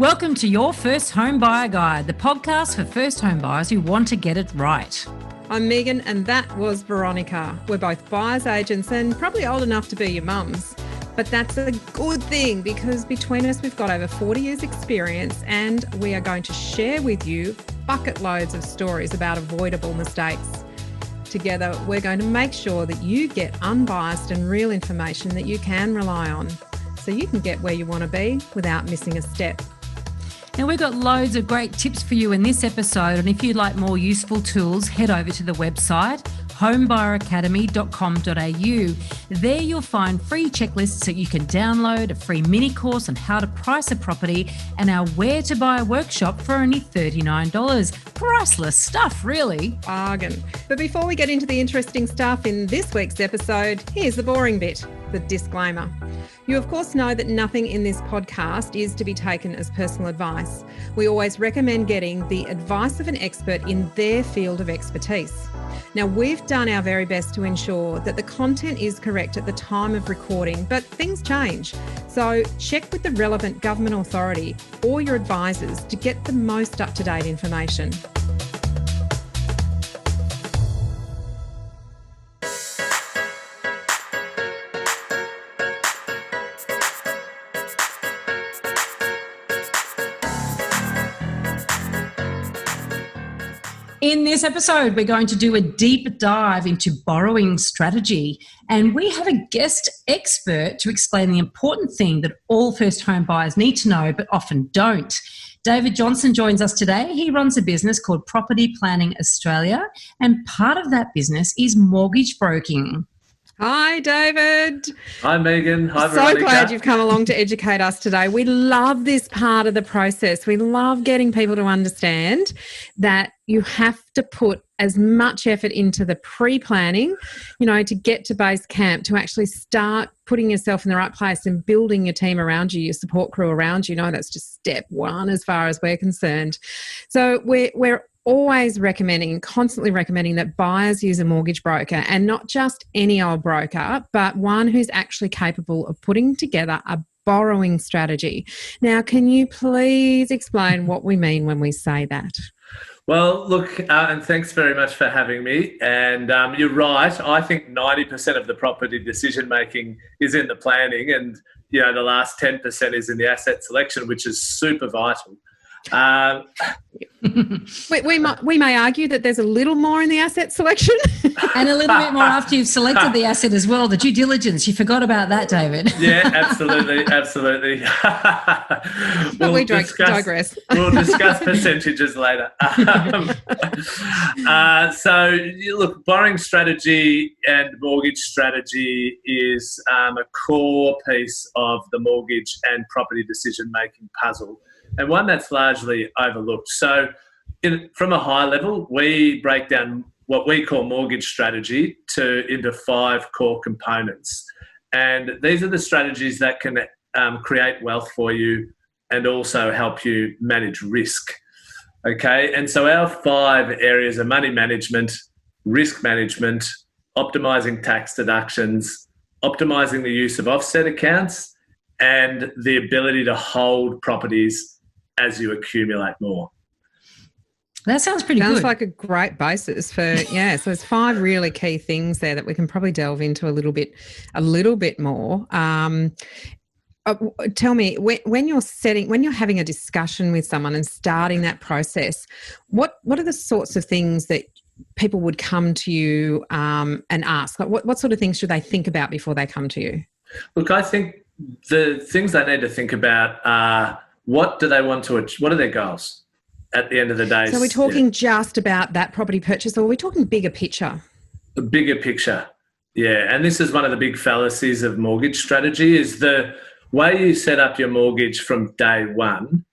Welcome to Your First Home Buyer Guide, the podcast for first home buyers who want to get it right. I'm Megan and that was Veronica. We're both buyers agents and probably old enough to be your mums. But that's a good thing because between us we've got over 40 years experience and we are going to share with you bucket loads of stories about avoidable mistakes. Together we're going to make sure that you get unbiased and real information that you can rely on so you can get where you want to be without missing a step. Now, we've got loads of great tips for you in this episode, and if you'd like more useful tools, head over to the website homebuyeracademy.com.au. There you'll find free checklists that you can download, a free mini course on how to price a property, and our Where to Buy workshop for only $39. Priceless stuff, really. Bargain. But before we get into the interesting stuff in this week's episode, here's the boring bit, the disclaimer. You of course know that nothing in this podcast is to be taken as personal advice. We always recommend getting the advice of an expert in their field of expertise. Now, we've done our very best to ensure that the content is correct at the time of recording, but things change. So check with the relevant government authority or your advisors to get the most up-to-date information. In this episode, we're going to do a deep dive into borrowing strategy, and we have a guest expert to explain the important thing that all first home buyers need to know but often don't. David Johnston joins us today. He runs a business called Property Planning Australia, and part of that business is mortgage broking. Hi, David. Hi, Megan. Hi, Veronica. So glad you've come along to educate us today. We love this part of the process. We love getting people to understand that you have to put as much effort into the pre-planning, to get to base camp, to actually start putting yourself in the right place and building your team around you, your support crew around you. That's just step one as far as we're concerned. So we're always constantly recommending that buyers use a mortgage broker, and not just any old broker, but one who's actually capable of putting together a borrowing strategy. Now, can you please explain what we mean when we say that? Well, look, and thanks very much for having me. And you're right. I think 90% of the property decision-making is in the planning, and, the last 10% is in the asset selection, which is super vital. We may argue that there's a little more in the asset selection. And a little bit more after you've selected the asset as well, the due diligence. You forgot about that, David. Yeah, absolutely. But we digress. We'll discuss percentages later. So, look, borrowing strategy and mortgage strategy is a core piece of the mortgage and property decision-making puzzle, and one that's largely overlooked. So from a high level, we break down what we call mortgage strategy into 5 core components. And these are the strategies that can create wealth for you and also help you manage risk. Okay, and so our 5 areas are money management, risk management, optimising tax deductions, optimising the use of offset accounts, and the ability to hold properties as you accumulate more. That sounds pretty good. Sounds like a great basis for, so there's 5 really key things there that we can probably delve into a little bit more. Tell me, when you're having a discussion with someone and starting that process, what are the sorts of things that people would come to you and ask? Like what sort of things should they think about before they come to you? Look, I think the things they need to think about are, what do they want to achieve? What are their goals at the end of the day? So we're talking just about that property purchase, or are we talking bigger picture? The bigger picture, yeah. And this is one of the big fallacies of mortgage strategy, is the way you set up your mortgage from day one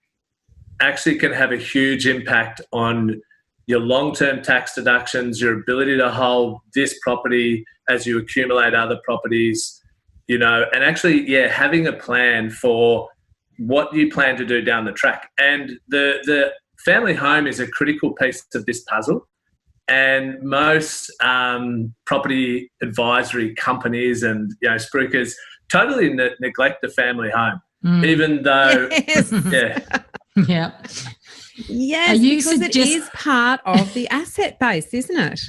actually can have a huge impact on your long-term tax deductions, your ability to hold this property as you accumulate other properties, and actually, having a plan for what you plan to do down the track. And the family home is a critical piece of this puzzle. And most property advisory companies and spruikers totally neglect the family home, even though, Yeah. Yes, because it is part of the asset base, isn't it?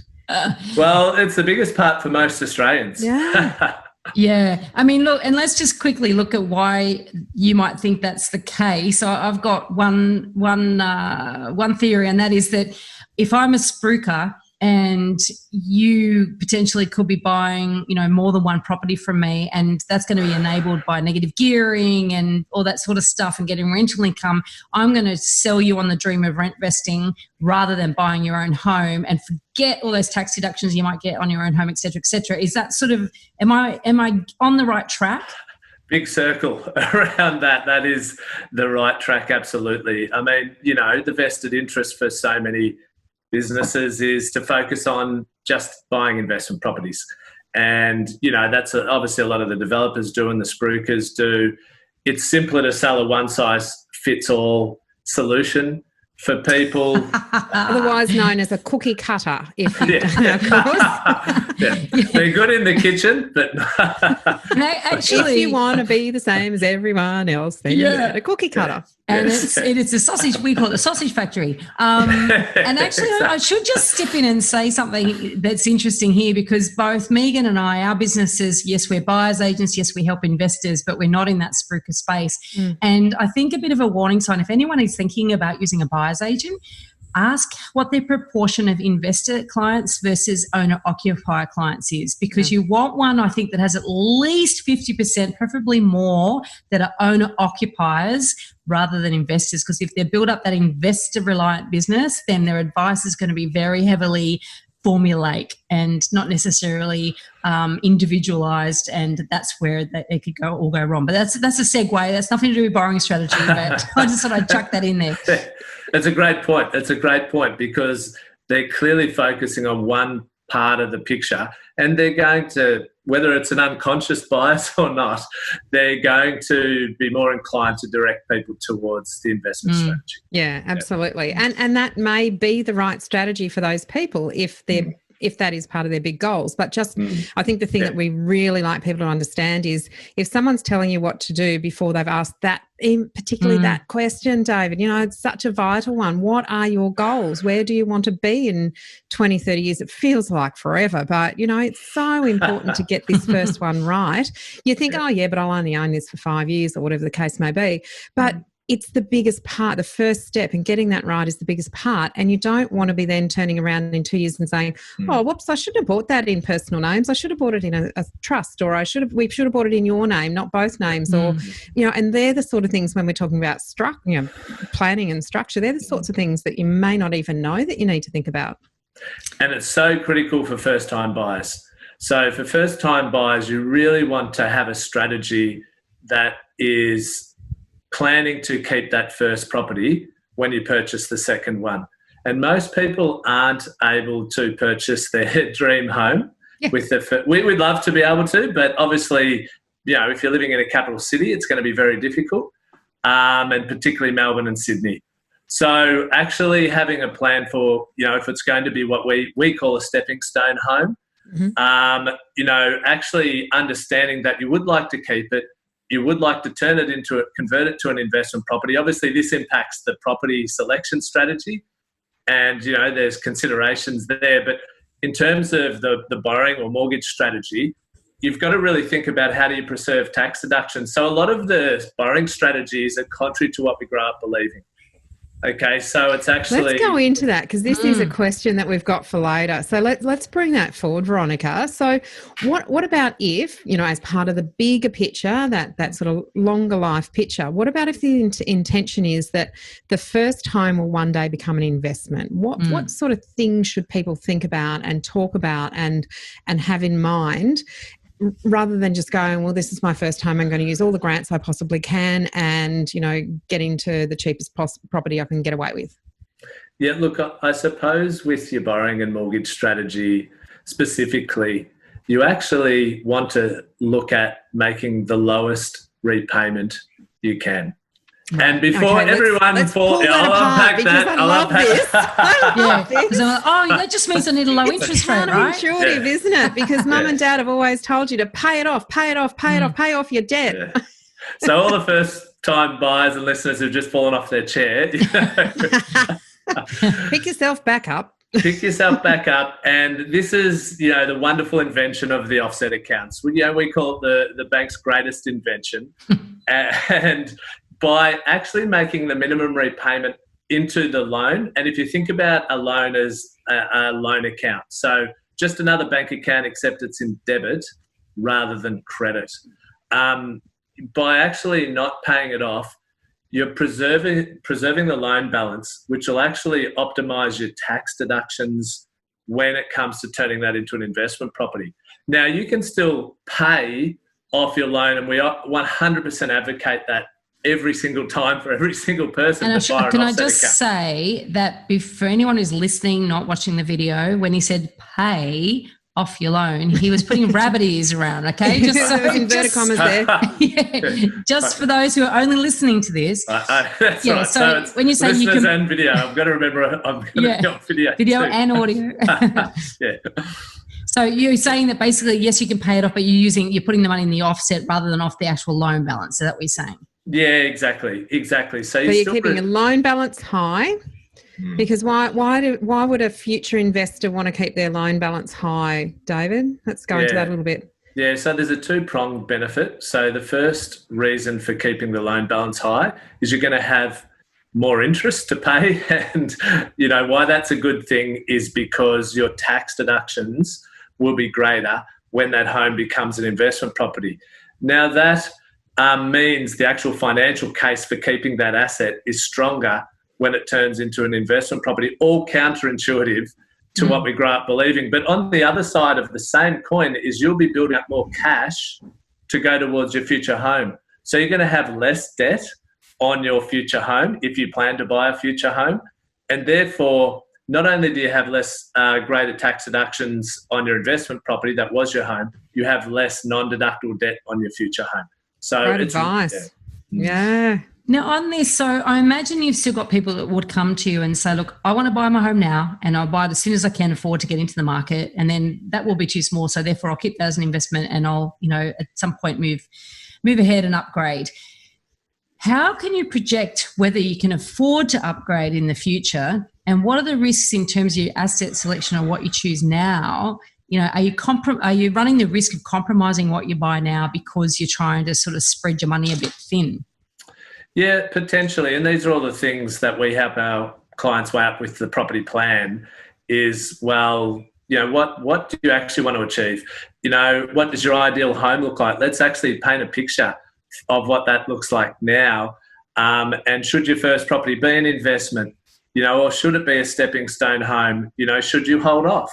Well, it's the biggest part for most Australians. Yeah. Yeah. I mean, look, and let's just quickly look at why you might think that's the case. I've got one theory, and that is that if I'm a spruiker and you potentially could be buying, more than one property from me, and that's going to be enabled by negative gearing and all that sort of stuff and getting rental income, I'm going to sell you on the dream of rent vesting rather than buying your own home and forget all those tax deductions you might get on your own home, et cetera, et cetera. Is that sort of, am I on the right track? Big circle around that. That is the right track, absolutely. I mean, the vested interest for so many businesses is to focus on just buying investment properties. And, that's obviously a lot of the developers do and the spruikers do. It's simpler to sell a one-size-fits-all solution for people. Otherwise known as a cookie cutter, if you don't know, of course. Yeah. They're good in the kitchen, but actually, if you want to be the same as everyone else, then you get a cookie cutter. And it's a sausage, we call it a sausage factory. And actually, exactly. I should just step in and say something that's interesting here, because both Megan and I, our businesses, yes, we're buyers agents, yes, we help investors, but we're not in that spruiker space. And I think a bit of a warning sign, if anyone is thinking about using a buyer's agent, ask what their proportion of investor clients versus owner-occupier clients is, because you want one, I think, that has at least 50%, preferably more, that are owner-occupiers rather than investors, because if they build up that investor-reliant business, then their advice is going to be very heavily formulaic and not necessarily individualized, and that's where it could all go wrong. But that's a segue. That's nothing to do with borrowing strategy, but I just thought I'd chuck that in there. That's a great point. That's a great point, because they're clearly focusing on one part of the picture, and they're going to, whether it's an unconscious bias or not, they're going to be more inclined to direct people towards the investment strategy. Yeah, absolutely. And that may be the right strategy for those people if they're if that is part of their big goals. But just I think the thing that we really like people to understand is if someone's telling you what to do before they've asked that, particularly that question, David, it's such a vital one. What are your goals? Where do you want to be in 20, 30 years? It feels like forever, but, it's so important to get this first one right. You think, oh, yeah, but I'll only own this for 5 years or whatever the case may be. But it's the biggest part. The first step in getting that right is the biggest part. And you don't want to be then turning around in 2 years and saying, oh, whoops, I shouldn't have bought that in personal names. I should have bought it in a trust, or we should have bought it in your name, not both names. Or, and they're the sort of things when we're talking about planning and structure, they're the sorts of things that you may not even know that you need to think about. And it's so critical for first-time buyers. So for first-time buyers, you really want to have a strategy that is planning to keep that first property when you purchase the second one. And most people aren't able to purchase their dream home with we would love to be able to, but obviously, if you're living in a capital city, it's going to be very difficult, and particularly Melbourne and Sydney. So actually having a plan for, if it's going to be what we call a stepping stone home, actually understanding that you would like to keep it, you would like to convert it to an investment property. Obviously, this impacts the property selection strategy, and there's considerations there. But in terms of the borrowing or mortgage strategy, you've got to really think about how do you preserve tax deductions. So a lot of the borrowing strategies are contrary to what we grow up believing. Okay, so it's actually... Let's go into that, because this is a question that we've got for later. So let's bring that forward, Veronica. So what about if, as part of the bigger picture, that sort of longer life picture, what about if the intention is that the first home will one day become an investment? What sort of things should people think about and talk about and have in mind, rather than just going, well, this is my first home, I'm going to use all the grants I possibly can and, get into the cheapest property I can get away with? Yeah, look, I suppose with your borrowing and mortgage strategy specifically, you actually want to look at making the lowest repayment you can. And before everyone falls, I'll unpack that. I'll unpack this. I love this. That just means I need a low interest rate, right? It's counterintuitive, isn't it? Because mum and dad have always told you to pay it off, pay it off, pay it off, pay off your debt. So all the time buyers and listeners who've just fallen off their chair, Pick yourself back up. Pick yourself back up. And this is, the wonderful invention of the offset accounts. We call it the bank's greatest invention. And by actually making the minimum repayment into the loan, and if you think about a loan as a loan account, so just another bank account except it's in debit rather than credit. By actually not paying it off, you're preserving the loan balance, which will actually optimize your tax deductions when it comes to turning that into an investment property. Now, you can still pay off your loan, and we 100% advocate that every single time for every single person. And can I just account. say that for anyone who's listening, not watching the video, when he said pay off your loan, he was putting rabbit ears around, okay? Inverted commas there. Yeah, just for those who are only listening to this. That's yeah, right. so when you say you can... and video, I've got to remember I'm going to be on video too. And audio. Yeah. So you're saying that basically, yes, you can pay it off, but you're putting the money in the offset rather than off the actual loan balance. Is that what you're saying? Yeah, exactly. So you're keeping a loan balance high. Because why would a future investor want to keep their loan balance high, David? Let's go into that a little bit. Yeah, so there's a two-pronged benefit. So the first reason for keeping the loan balance high is you're going to have more interest to pay. And, why that's a good thing is because your tax deductions will be greater when that home becomes an investment property. Now, that means the actual financial case for keeping that asset is stronger when it turns into an investment property, all counterintuitive to what we grow up believing. But on the other side of the same coin is you'll be building up more cash to go towards your future home. So you're going to have less debt on your future home if you plan to buy a future home. And therefore, not only do you have less greater tax deductions on your investment property that was your home, you have less non-deductible debt on your future home. So great advice. Yeah. Now, on this, so I imagine you've still got people that would come to you and say, look, I want to buy my home now and I'll buy it as soon as I can afford to get into the market, and then that will be too small, so therefore I'll keep that as an investment and I'll, at some point move ahead and upgrade. How can you project whether you can afford to upgrade in the future, and what are the risks in terms of your asset selection or what you choose now? Are you running the risk of compromising what you buy now because you're trying to sort of spread your money a bit thin? Yeah, potentially. And these are all the things that we help our clients weigh up with the property plan is, what do you actually want to achieve? What does your ideal home look like? Let's actually paint a picture of what that looks like now. And should your first property be an investment, or should it be a stepping stone home? Should you hold off?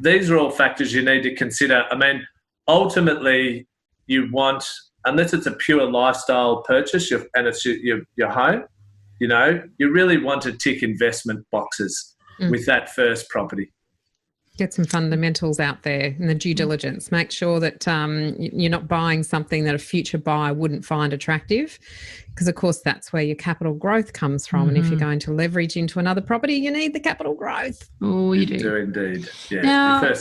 These are all factors you need to consider. I mean, ultimately, you want, unless it's a pure lifestyle purchase and it's your home, you really want to tick investment boxes with that first property. Get some fundamentals out there in the due diligence. Make sure that you're not buying something that a future buyer wouldn't find attractive, because, of course, that's where your capital growth comes from. And if you're going to leverage into another property, you need the capital growth. Oh, you do. Indeed. Yeah. Now,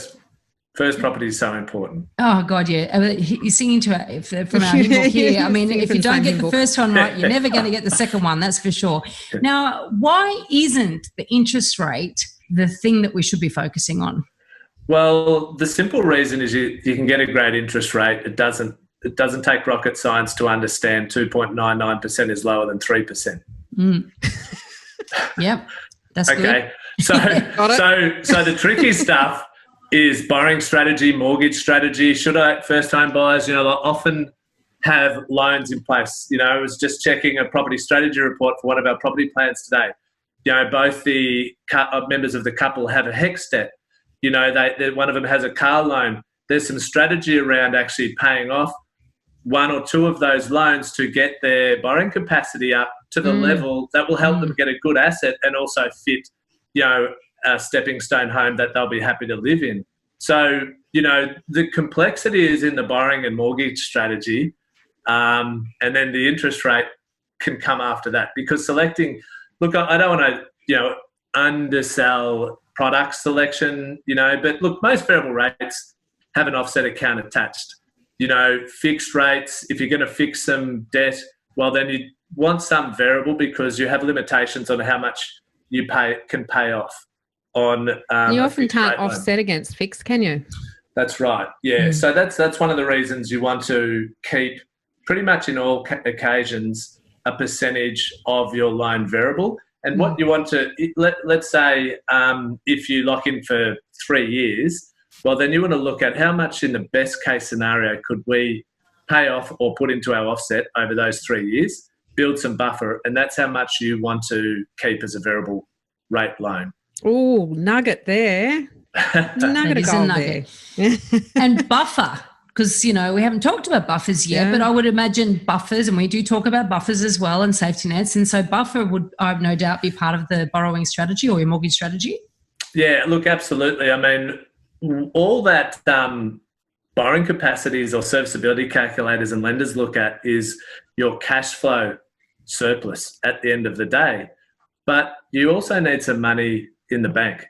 First property is so important. Oh, God, yeah. You're singing to it from our hymn book here. I mean, if you don't get the first one right, you're never going to get the second one, that's for sure. Now, why isn't the interest rate the thing that we should be focusing on? Well, the simple reason is you can get a great interest rate. It doesn't take rocket science to understand 2.99% is lower than 3%. Yep, that's okay. Good. So the tricky stuff is borrowing strategy, mortgage strategy. First-time buyers, they'll often have loans in place. I was just checking a property strategy report for one of our property plans today. Both the members of the couple have a HEX debt. One of them has a car loan. There's some strategy around actually paying off one or two of those loans to get their borrowing capacity up to the level that will help them get a good asset and also fit, a stepping stone home that they'll be happy to live in. So, the complexity is in the borrowing and mortgage strategy, and then the interest rate can come after that, because I don't want to, undersell product selection, but look, most variable rates have an offset account attached. Fixed rates, if you're going to fix some debt, well, then you want some variable because you have limitations on how much you can pay off on. You often can't offset against fixed, can you? That's right. Yeah. So that's one of the reasons you want to keep pretty much in all occasions a percentage of your loan variable. And what you want to, let's say if you lock in for 3 years, well, then you want to look at how much in the best case scenario could we pay off or put into our offset over those 3 years, build some buffer, and that's how much you want to keep as a variable rate loan. Oh, nugget there. Nugget of gold there. And buffer, because, we haven't talked about buffers yet, but I would imagine buffers, and we do talk about buffers as well and safety nets. And so buffer would, I have no doubt, be part of the borrowing strategy or your mortgage strategy. Yeah, look, absolutely. I mean, all that borrowing capacities or serviceability calculators and lenders look at is your cash flow surplus at the end of the day. But you also need some money in the bank.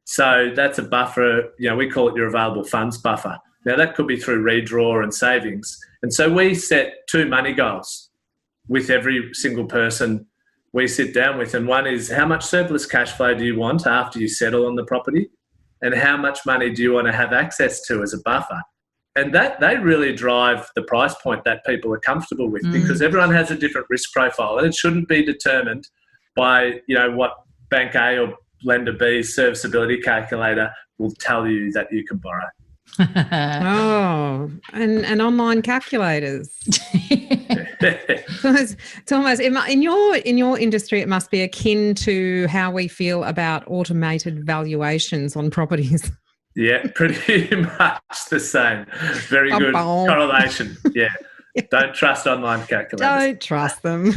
So that's a buffer, we call it your available funds buffer. Now that could be through redraw and savings. And so we set 2 money goals with every single person we sit down with. And one is, how much surplus cash flow do you want after you settle on the property? And how much money do you want to have access to as a buffer? And that they really drive the price point that people are comfortable with, because everyone has a different risk profile, and it shouldn't be determined by, what Bank A or Lender B's serviceability calculator will tell you that you can borrow. Oh, and online calculators. It's almost in your industry, it must be akin to how we feel about automated valuations on properties. Yeah, pretty much the same. Very good correlation. Yeah. Don't trust online calculators. Don't trust them.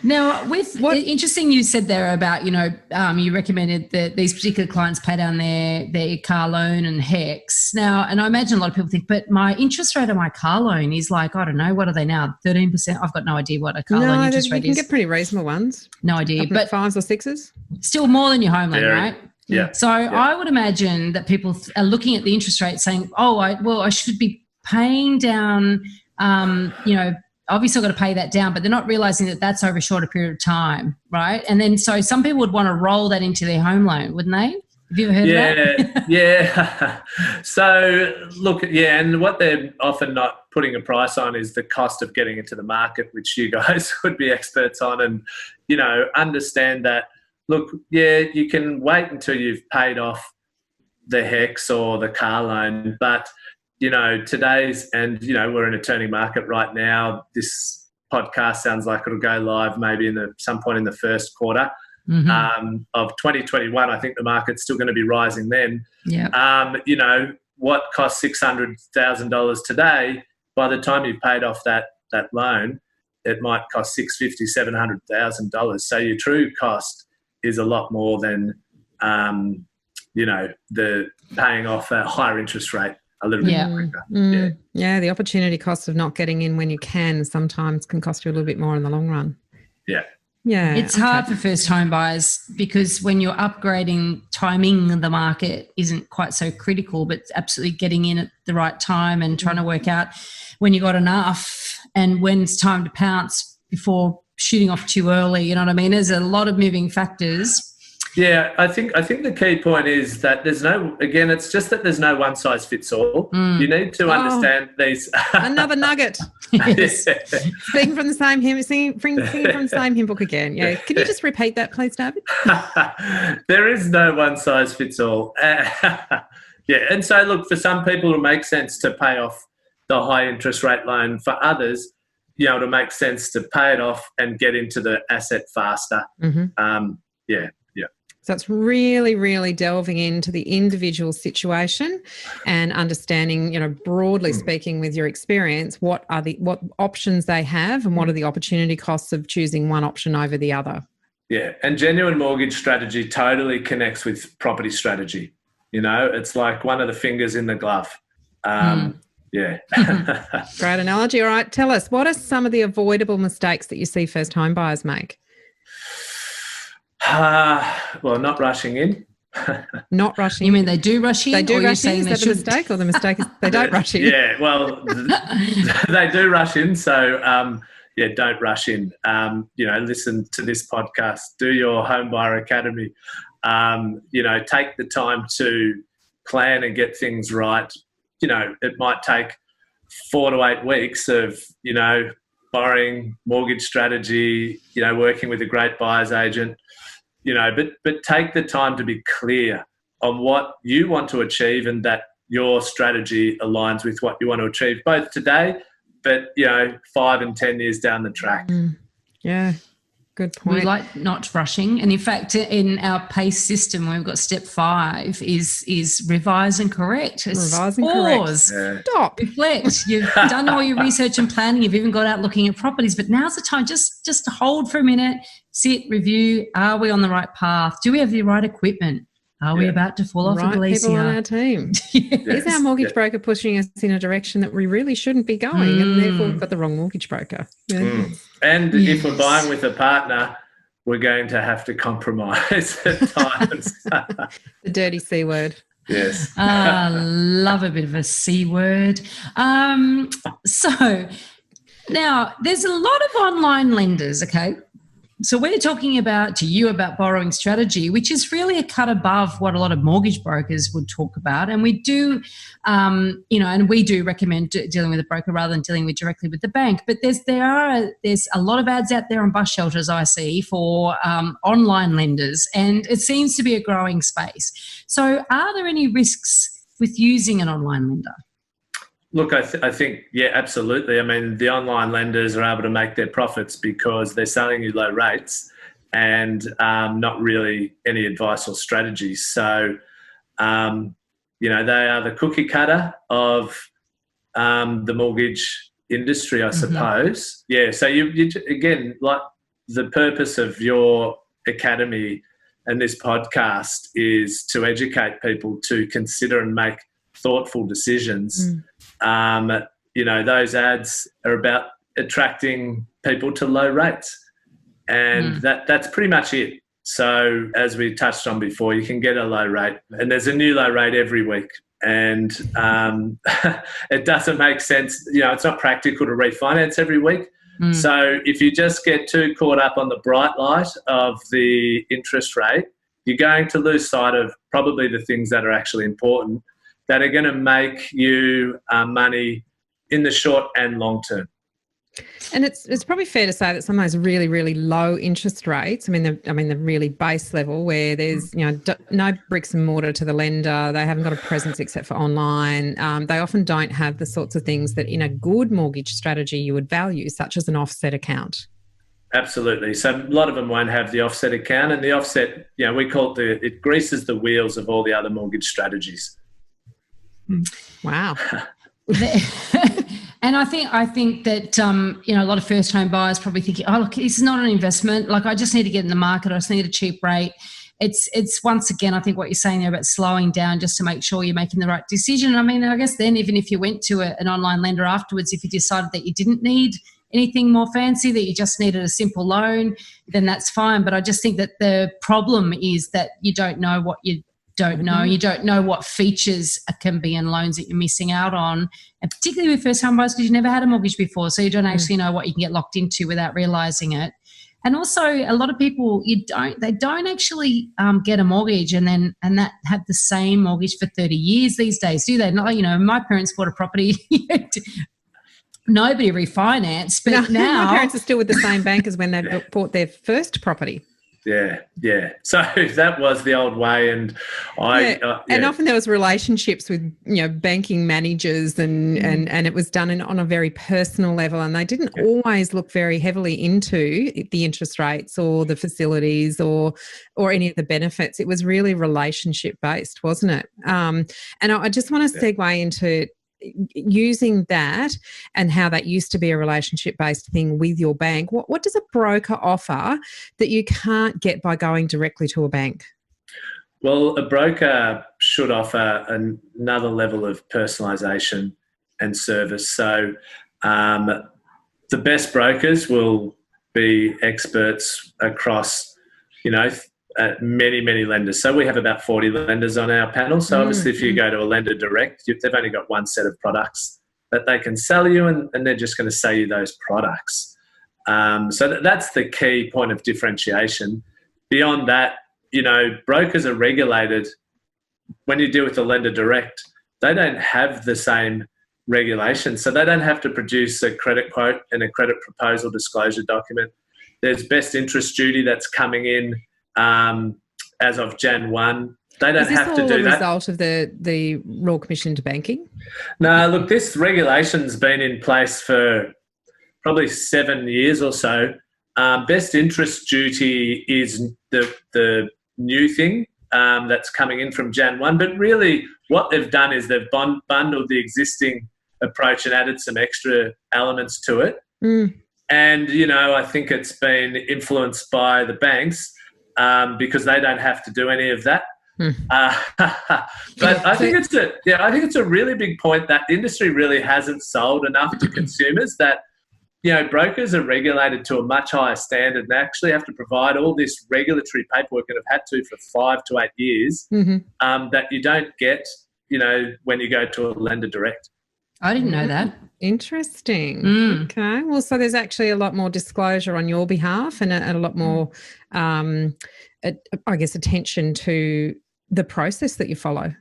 Now, interesting you said there about, you recommended that these particular clients pay down their car loan and HEX. Now, and I imagine a lot of people think, but my interest rate on my car loan is like, I don't know, what are they now? 13%? I've got no idea what a car loan interest rate is. You can get pretty reasonable ones. No idea. But 5s or 6s? Still more than your home loan, right? Yeah. So I would imagine that people are looking at the interest rate saying, I should be paying down, obviously I've got to pay that down, but they're not realising that that's over a shorter period of time, right? And then so some people would want to roll that into their home loan, wouldn't they? Have you ever heard of that? Yeah. So, look, and what they're often not putting a price on is the cost of getting into the market, which you guys would be experts on, and, understand that, look, you can wait until you've paid off the HEX or the car loan, but today's, and, we're in a turning market right now. This podcast sounds like it'll go live maybe in some point in the first quarter of 2021. I think the market's still going to be rising then. Yeah. What costs $600,000 today, by the time you've paid off that loan, it might cost $650,000, $700,000. So your true cost is a lot more than, the paying off a higher interest rate. A little bit quicker. Yeah, the opportunity cost of not getting in when you can sometimes can cost you a little bit more in the long run. Yeah. Yeah. It's hard for first home buyers because when you're upgrading, timing the market isn't quite so critical, but absolutely getting in at the right time and trying to work out when you got enough and when it's time to pounce before shooting off too early. You know what I mean? There's a lot of moving factors. Yeah, I think the key point is that it's just that there's no one size fits all. You need to understand these. Another nugget. Yes. Singing from the same hymn book again. Yeah. Can you just repeat that, please, David? There is no one size fits all. And so look, for some people it makes sense to pay off the high interest rate loan. For others, it makes sense to pay it off and get into the asset faster. So it's really, really delving into the individual situation and understanding, broadly speaking with your experience, what options they have and what are the opportunity costs of choosing one option over the other. Yeah, and genuine mortgage strategy totally connects with property strategy. It's like one of the fingers in the glove. Yeah. Great analogy. All right, tell us, what are some of the avoidable mistakes that you see first home buyers make? Well, not rushing in. Not rushing. You mean they do rush in? They do or rush in? saying Is they that the shouldn't? mistake, or the mistake is they don't rush in? Yeah, well, they do rush in. So, don't rush in. Listen to this podcast. Do your Home Buyer Academy. Take the time to plan and get things right. It might take 4 to 8 weeks of, borrowing, mortgage strategy, working with a great buyer's agent, but take the time to be clear on what you want to achieve and that your strategy aligns with what you want to achieve both today, but, 5 and 10 years down the track. Yeah. Good point. We like not rushing, and in fact, in our PACE system, we've got step 5 is revise and correct. Revise and correct. Yeah. Stop. Reflect. You've done all your research and planning. You've even got out looking at properties, but now's the time just to hold for a minute, sit, review. Are we on the right path? Do we have the right equipment? Are we about to fall off a glacier? People on our team. Is our mortgage broker pushing us in a direction that we really shouldn't be going, and therefore we've got the wrong mortgage broker? And if we're buying with a partner, we're going to have to compromise at times. The dirty C word. Yes. Love a bit of a C word. So now there's a lot of online lenders, okay? So we're talking about borrowing strategy, which is really a cut above what a lot of mortgage brokers would talk about. And we do, and we do recommend dealing with a broker rather than dealing directly with the bank. But there's a lot of ads out there on bus shelters I see for online lenders, and it seems to be a growing space. So are there any risks with using an online lender? Look, I think, yeah, absolutely. I mean, the online lenders are able to make their profits because they're selling you low rates and not really any advice or strategies. So, they are the cookie cutter of the mortgage industry, I suppose. Yeah, so you again, like the purpose of your academy and this podcast is to educate people to consider and make thoughtful decisions. Those ads are about attracting people to low rates, and that's pretty much it. So as we touched on before, you can get a low rate, and there's a new low rate every week, and it doesn't make sense. It's not practical to refinance every week. So if you just get too caught up on the bright light of the interest rate, you're going to lose sight of probably the things that are actually important, that are going to make you money in the short and long term. And it's probably fair to say that some of those really, really low interest rates, the really base level where there's no bricks and mortar to the lender, they haven't got a presence except for online. They often don't have the sorts of things that in a good mortgage strategy you would value, such as an offset account. Absolutely. So a lot of them won't have the offset account, and the offset, we call it greases the wheels of all the other mortgage strategies. Wow. And I think that a lot of first home buyers probably thinking, oh look, this is not an investment. Like, I just need to get in the market. I just need a cheap rate. It's once again, I think what you're saying there about slowing down just to make sure you're making the right decision. I mean, I guess then even if you went to an online lender afterwards, if you decided that you didn't need anything more fancy, that you just needed a simple loan, then that's fine. But I just think that the problem is that you don't know what you don't know. You don't know what features can be in loans that you're missing out on, and particularly with first home buyers because you never had a mortgage before, so you don't actually know what you can get locked into without realising it. And also, a lot of people they don't actually get a mortgage and that have the same mortgage for 30 years these days, do they? Not, my parents bought a property. Nobody refinanced, but now my parents are still with the same bank as when they bought their first property. Yeah. So that was the old way, and and often there was relationships with banking managers, and it was done on a very personal level, and they didn't always look very heavily into the interest rates or the facilities or any of the benefits. It was really relationship based, wasn't it? And I just want to segue into using that and how that used to be a relationship-based thing with your bank. What does a broker offer that you can't get by going directly to a bank? Well, a broker should offer another level of personalisation and service. So the best brokers will be experts across, many, many lenders. So we have about 40 lenders on our panel. So obviously if you go to a lender direct, they've only got one set of products that they can sell you, and they're just going to sell you those products. So that's the key point of differentiation. Beyond that, brokers are regulated. When you deal with a lender direct, they don't have the same regulations. So they don't have to produce a credit quote and a credit proposal disclosure document. There's best interest duty that's coming in as of Jan 1. They don't have to do that. Is this all a result of the Royal Commission into Banking? No, look, this regulation's been in place for probably 7 years or so. Best interest duty is the new thing that's coming in from Jan 1. But really what they've done is they've bundled the existing approach and added some extra elements to it. And, I think it's been influenced by the banks because they don't have to do any of that. But I think it's a really big point that the industry really hasn't sold enough to consumers that, brokers are regulated to a much higher standard and actually have to provide all this regulatory paperwork and have had to for 5 to 8 years that you don't get, when you go to a lender direct. I didn't know that. Interesting. Okay. Well, so there's actually a lot more disclosure on your behalf and a lot more, attention to the process that you follow.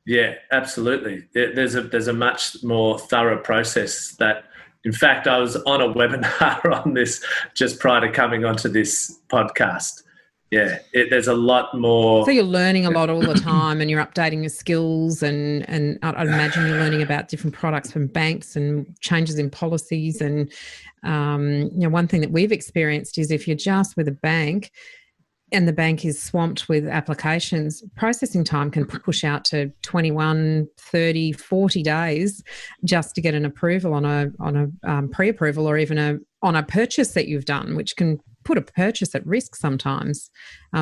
Yeah, absolutely. There's a much more thorough process that, in fact, I was on a webinar on this just prior to coming onto this podcast. Yeah, there's a lot more. So you're learning a lot all the time and you're updating your skills and I'd imagine you're learning about different products from banks and changes in policies. And, one thing that we've experienced is if you're just with a bank and the bank is swamped with applications, processing time can push out to 21, 30, 40 days just to get an approval on a pre-approval or even on a purchase that you've done, which can put a purchase at risk sometimes.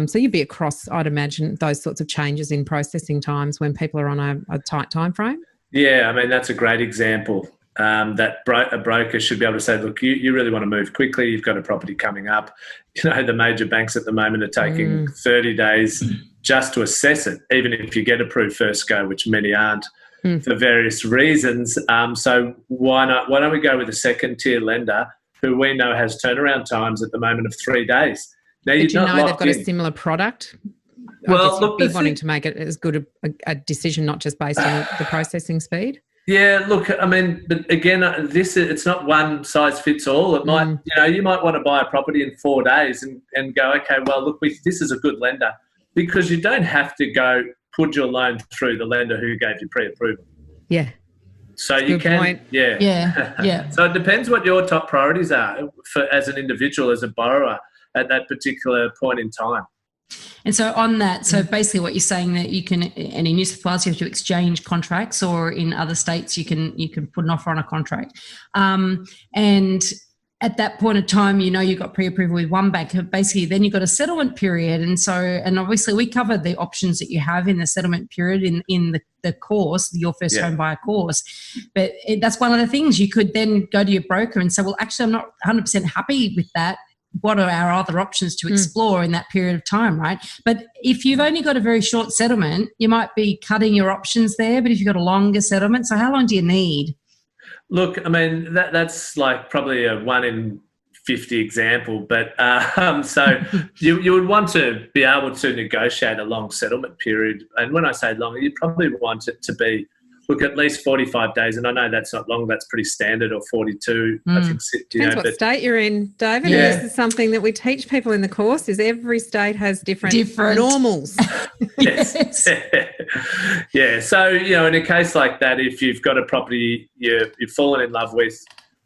So you'd be across, I'd imagine, those sorts of changes in processing times when people are on a tight time frame. Yeah, I mean, that's a great example. That a broker should be able to say, look, you really want to move quickly. You've got a property coming up. The major banks at the moment are taking 30 days just to assess it, even if you get approved first go, which many aren't for various reasons. So why don't we go with a second tier lender who we know has turnaround times at the moment of 3 days? Now, they've got a similar product? Well, look, you'd be wanting to make it as good a decision, not just based on the processing speed? Yeah, look, I mean, but again, it's not one size fits all. It might, you might want to buy a property in 4 days and go, okay, well, look, this is a good lender, because you don't have to go put your loan through the lender who gave you pre-approval. Yeah. So you can, point. Yeah. So it depends what your top priorities are as an individual, as a borrower at that particular point in time. And so on that, so basically what you're saying that you can, and in New South Wales, you have to exchange contracts, or in other states you can put an offer on a contract. And at that point of time, you've got pre-approval with one bank. Basically, then you've got a settlement period. And obviously we covered the options that you have in the settlement period in the course, your first home buyer course. But that's one of the things. You could then go to your broker and say, well, actually, I'm not 100% happy with that. What are our other options to explore in that period of time, right? But if you've only got a very short settlement, you might be cutting your options there. But if you've got a longer settlement, so how long do you need? Look, I mean, that's like probably a 1 in 50 example, but so you would want to be able to negotiate a long settlement period. And when I say long, you probably want it to be, look, at least 45 days. And I know that's not long, that's pretty standard, or 42, I think. Depends what state you're in, David. Yeah. This is something that we teach people in the course, is every state has different normals. Yes. Yeah. So, in a case like that, if you've got a property you've fallen in love with,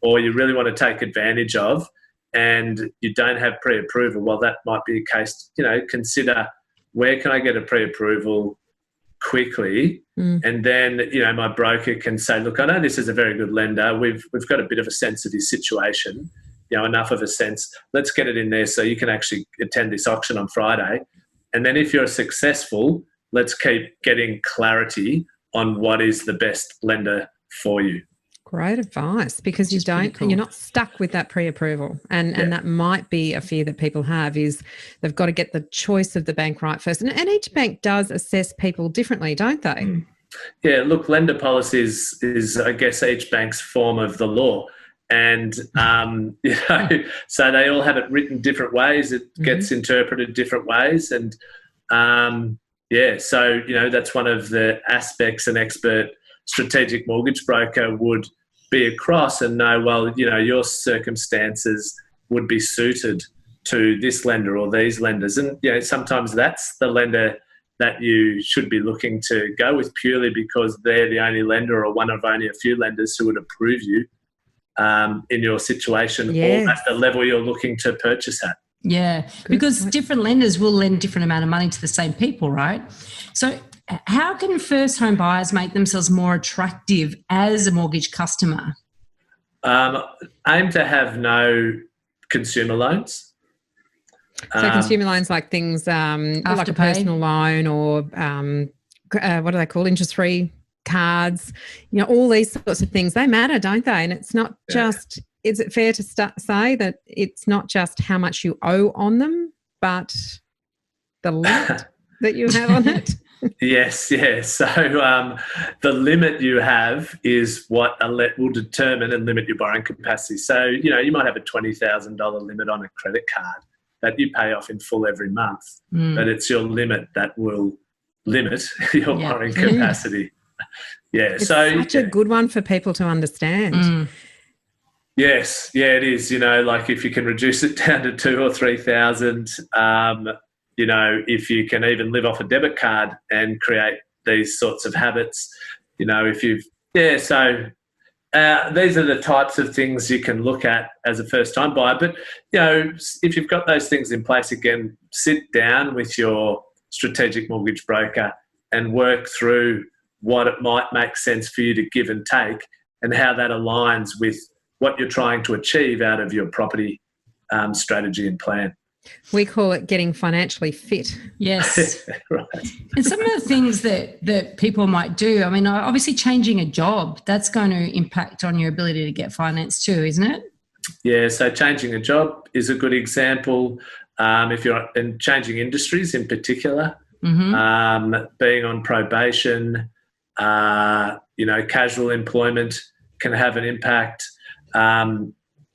or you really want to take advantage of, and you don't have pre-approval, well, that might be a case, consider, where can I get a pre-approval quickly? And then, my broker can say, look, I know this is a very good lender. We've got a bit of a sense of this situation, enough of a sense. Let's get it in there so you can actually attend this auction on Friday. And then if you're successful, let's keep getting clarity on what is the best lender for you. Great advice, because Cool. you're not stuck with that pre-approval. And that might be a fear that people have, is they've got to get the choice of the bank right first. And each bank does assess people differently, don't they? Yeah, look, lender policies is, I guess, each bank's form of the law. And, so they all have it written different ways. It gets interpreted different ways. And, so, that's one of the aspects an expert strategic mortgage broker would be across and know, well, your circumstances would be suited to this lender or these lenders. And, sometimes that's the lender that you should be looking to go with, purely because they're the only lender or one of only a few lenders who would approve you in your situation or at the level you're looking to purchase at. Yeah, because different lenders will lend different amount of money to the same people, right? So how can first home buyers make themselves more attractive as a mortgage customer? Aim to have no consumer loans. So consumer loans, like things like a personal loan or what do they call, interest-free cards, all these sorts of things, they matter, don't they? And it's not just, is it fair to say that it's not just how much you owe on them, but the limit that you have on it? Yes. So the limit you have is what will determine and limit your borrowing capacity. So, you might have a $20,000 limit on a credit card that you pay off in full every month, but it's your limit that will limit your borrowing capacity. It's such a good one for people to understand. Yes, it is. Like if you can reduce it down to 2,000 or 3,000, if you can even live off a debit card and create these sorts of habits, these are the types of things you can look at as a first-time buyer. But, if you've got those things in place, again, sit down with your strategic mortgage broker and work through what it might make sense for you to give and take and how that aligns with what you're trying to achieve out of your property strategy and plan. We call it getting financially fit. Yes. Right. And some of the things that people might do, I mean, obviously changing a job, that's going to impact on your ability to get finance too, isn't it? Yeah, so changing a job is a good example. If you're in changing industries in particular, being on probation, casual employment can have an impact.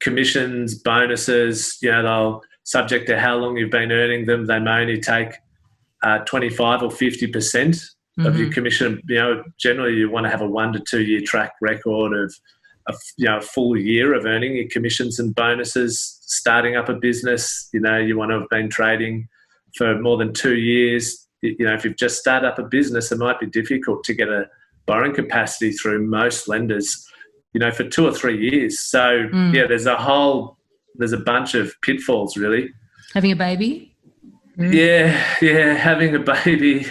Commissions, bonuses, they'll, subject to how long you've been earning them, they may only take 25 or 50% of your commission. Generally you want to have a 1 to 2 year track record of a full year of earning your commissions and bonuses. Starting up a business, you want to have been trading for more than 2 years. If you've just started up a business, it might be difficult to get a borrowing capacity through most lenders, for 2 or 3 years. So there's a bunch of pitfalls, really. Having a baby? Yeah, having a baby,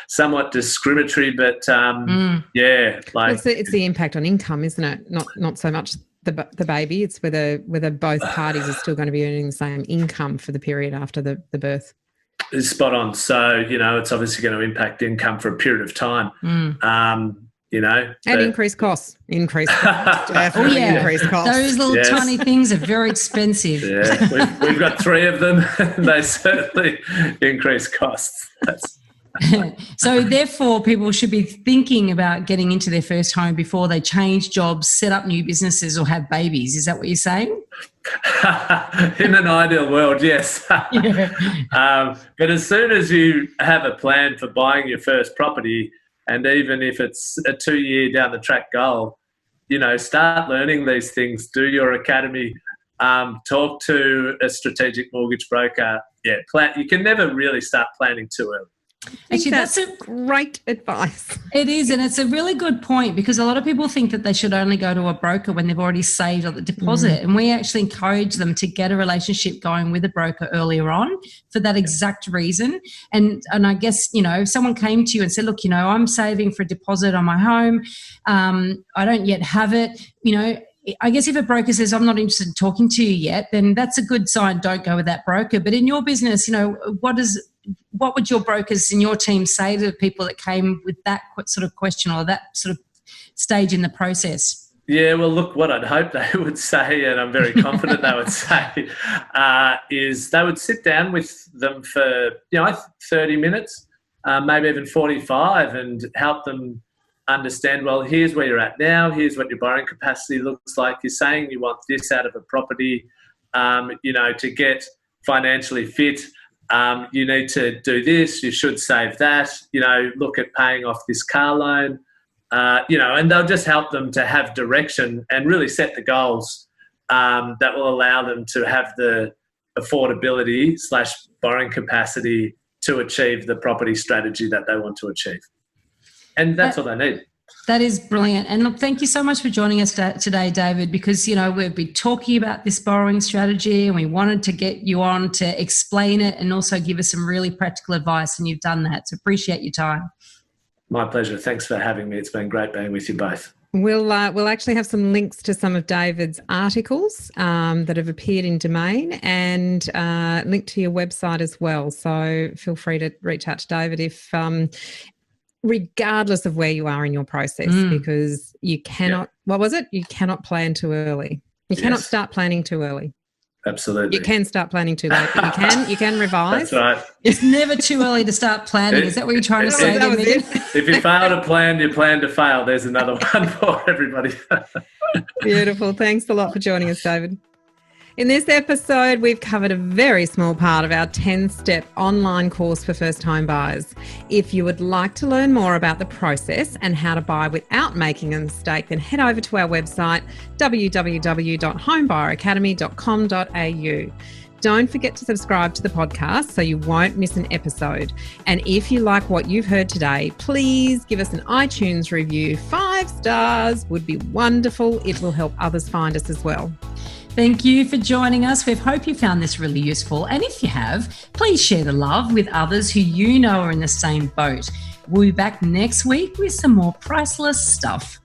somewhat discriminatory, but it's the impact on income, isn't it? Not so much the baby. It's whether both parties are still going to be earning the same income for the period after the birth. It's spot on. So it's obviously going to impact income for a period of time. And increased costs. Increased costs. Increased costs. Those little tiny things are very expensive. Yeah, we've got 3 of them. They certainly increase costs. So therefore, people should be thinking about getting into their first home before they change jobs, set up new businesses or have babies. Is that what you're saying? In an ideal world, yes. But as soon as you have a plan for buying your first property, and even if it's a 2 year down the track goal, start learning these things, do your academy, talk to a strategic mortgage broker. Yeah, you can never really start planning too early. Actually, that's a great advice. It is, and it's a really good point, because a lot of people think that they should only go to a broker when they've already saved up the deposit. And we actually encourage them to get a relationship going with a broker earlier on for that exact reason. And I guess, if someone came to you and said, look, I'm saving for a deposit on my home, I don't yet have it, I guess if a broker says, I'm not interested in talking to you yet, then that's a good sign. Don't go with that broker. But in your business, what would your brokers in your team say to people that came with that sort of question or that sort of stage in the process? Yeah, well, look, what I'd hope they would say, and I'm very confident they would say, is they would sit down with them for 30 minutes, maybe even 45, and help them understand, well, here's where you're at now, here's what your borrowing capacity looks like. You're saying you want this out of a property, to get financially fit. You need to do this, you should save that, look at paying off this car loan. And they'll just help them to have direction and really set the goals that will allow them to have the affordability / borrowing capacity to achieve the property strategy that they want to achieve. And that's all they need. That is brilliant. And look, thank you so much for joining us today, David, because, we've been talking about this borrowing strategy and we wanted to get you on to explain it and also give us some really practical advice, and you've done that. So appreciate your time. My pleasure. Thanks for having me. It's been great being with you both. We'll actually have some links to some of David's articles that have appeared in Domain, and link to your website as well. So feel free to reach out to David if, regardless of where you are in your process, because you cannot, You cannot plan too early. You cannot start planning too early. Absolutely. You can start planning too late, but you can revise. That's right. It's never too early to start planning. Is that what you're trying to say? If you fail to plan, you plan to fail. There's another one for everybody. Beautiful. Thanks a lot for joining us, David. In this episode, we've covered a very small part of our 10-step online course for first-time buyers. If you would like to learn more about the process and how to buy without making a mistake, then head over to our website, www.homebuyeracademy.com.au. Don't forget to subscribe to the podcast so you won't miss an episode. And if you like what you've heard today, please give us an iTunes review. 5 stars would be wonderful. It will help others find us as well. Thank you for joining us. We hope you found this really useful. And if you have, please share the love with others who you know are in the same boat. We'll be back next week with some more priceless stuff.